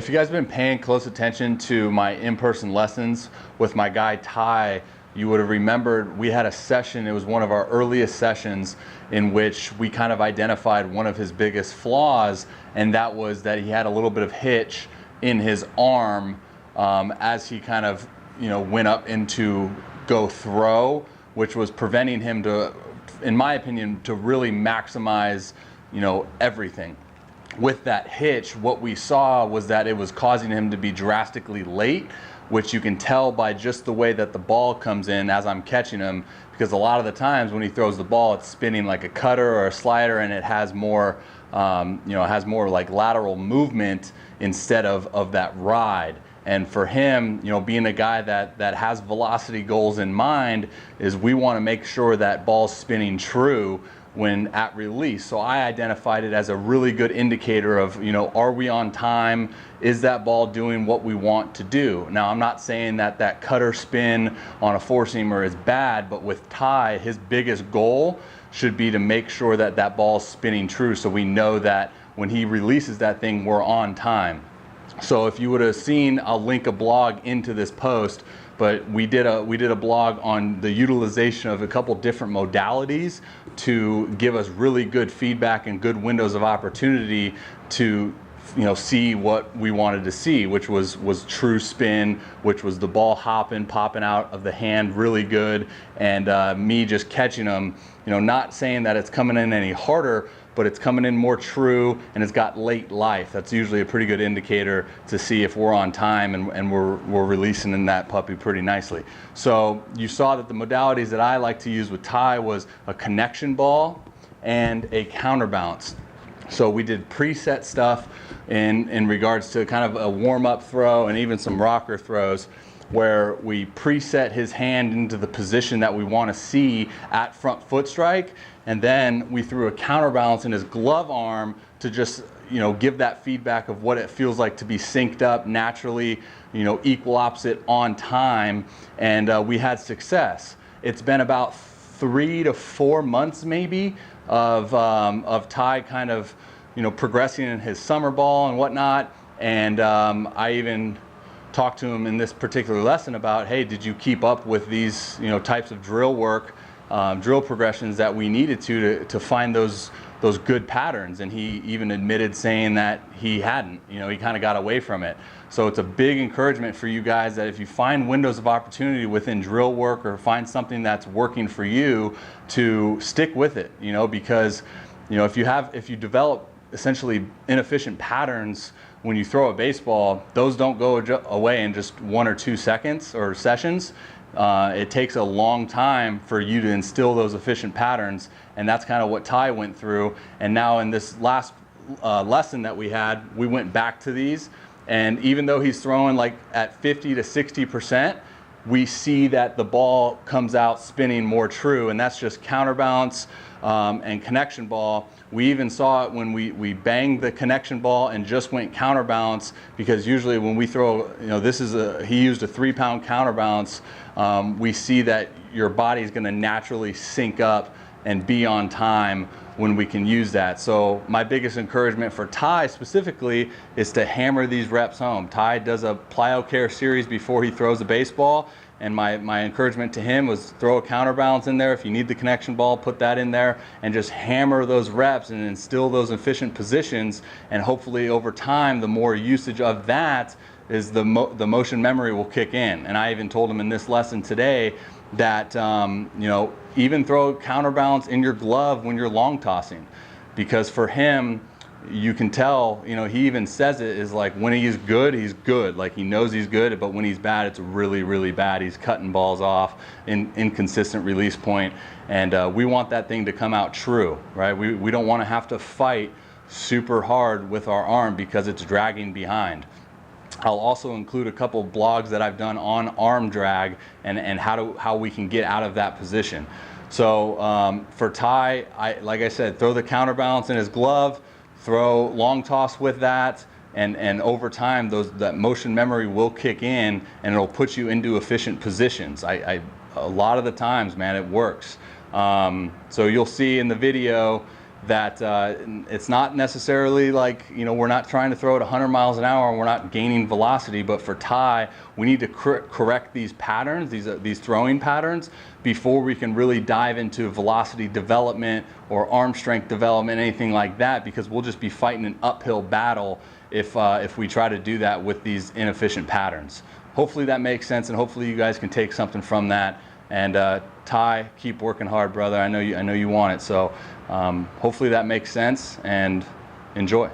If you guys have been paying close attention to my in-person lessons with my guy Ty, you would have remembered we had a session. It was one of our earliest sessions in which we kind of identified one of his biggest flaws, and that was that he had a little bit of hitch in his arm as he kind of went up into go throw, which was preventing him to, in my opinion, to really maximize everything. With that hitch, what we saw was that it was causing him to be drastically late, which you can tell by just the way that the ball comes in as I'm catching him, because a lot of the times when he throws the ball, it's spinning like a cutter or a slider, and it has more, has more like lateral movement instead of that ride. And for him, being a guy that has velocity goals in mind, is we want to make sure that ball's spinning true when at release. So I identified it as a really good indicator of, are we on time? Is that ball doing what we want to do? Now, I'm not saying that cutter spin on a four-seamer is bad, but with Ty, his biggest goal should be to make sure that that ball's spinning true, so we know that when he releases that thing, we're on time. So if you would have seen, I'll link a blog into this post, but we did a blog on the utilization of a couple different modalities to give us really good feedback and good windows of opportunity to see what we wanted to see, which was true spin, which was the ball hopping, popping out of the hand really good, and me just catching them, not saying that it's coming in any harder, but it's coming in more true, and it's got late life. That's usually a pretty good indicator to see if we're on time and we're releasing in that puppy pretty nicely. So you saw that the modalities that I like to use with Ty was a connection ball and a counterbalance. So we did preset stuff in regards to kind of a warm-up throw and even some rocker throws, where we preset his hand into the position that we want to see at front foot strike, and then we threw a counterbalance in his glove arm to just give that feedback of what it feels like to be synced up naturally, equal opposite on time, and we had success. It's been about 3 to 4 months maybe of Ty kind of progressing in his summer ball and whatnot, and I even talked to him in this particular lesson about, hey, did you keep up with these types of drill work, drill progressions that we needed to find those good patterns? And he even admitted saying that he hadn't, he kind of got away from it. So it's a big encouragement for you guys that if you find windows of opportunity within drill work or find something that's working for you, to stick with it, because if you develop essentially inefficient patterns when you throw a baseball, those don't go away in just 1 or 2 seconds or sessions. It takes a long time for you to instill those efficient patterns, and that's kind of what Ty went through. And now in this last lesson that we had, we went back to these, and even though he's throwing like at 50 to 60%, we see that the ball comes out spinning more true, and that's just counterbalance and connection ball. We even saw it when we banged the connection ball and just went counterbalance, because usually when we throw, he used a 3-pound counterbalance, we see that your body is going to naturally sync up and be on time when we can use that. So my biggest encouragement for Ty specifically is to hammer these reps home. Ty does a plyo care series before he throws a baseball, and my encouragement to him was throw a counterbalance in there. If you need the connection ball, put that in there and just hammer those reps and instill those efficient positions, and hopefully over time the more usage of that is the motion memory will kick in. And I even told him in this lesson today that even throw counterbalance in your glove when you're long tossing, because for him, you can tell, he even says it is like when he's good, like he knows he's good, but when he's bad, it's really, really bad. He's cutting balls off in inconsistent release point, and we want that thing to come out true, right? We don't want to have to fight super hard with our arm because it's dragging behind. I'll also include a couple blogs that I've done on arm drag and how we can get out of that position. So for Ty, like I said, throw the counterbalance in his glove, throw long toss with that, and over time that motion memory will kick in and it'll put you into efficient positions. A lot of the times, man, it works. So you'll see in the video, that it's not necessarily like, we're not trying to throw it 100 miles an hour and we're not gaining velocity, but for Ty, we need to correct these patterns, these throwing patterns, before we can really dive into velocity development or arm strength development, anything like that, because we'll just be fighting an uphill battle if we try to do that with these inefficient patterns. Hopefully that makes sense, and hopefully you guys can take something from that. And Ty, keep working hard, brother. I know you want it. So hopefully that makes sense, and enjoy.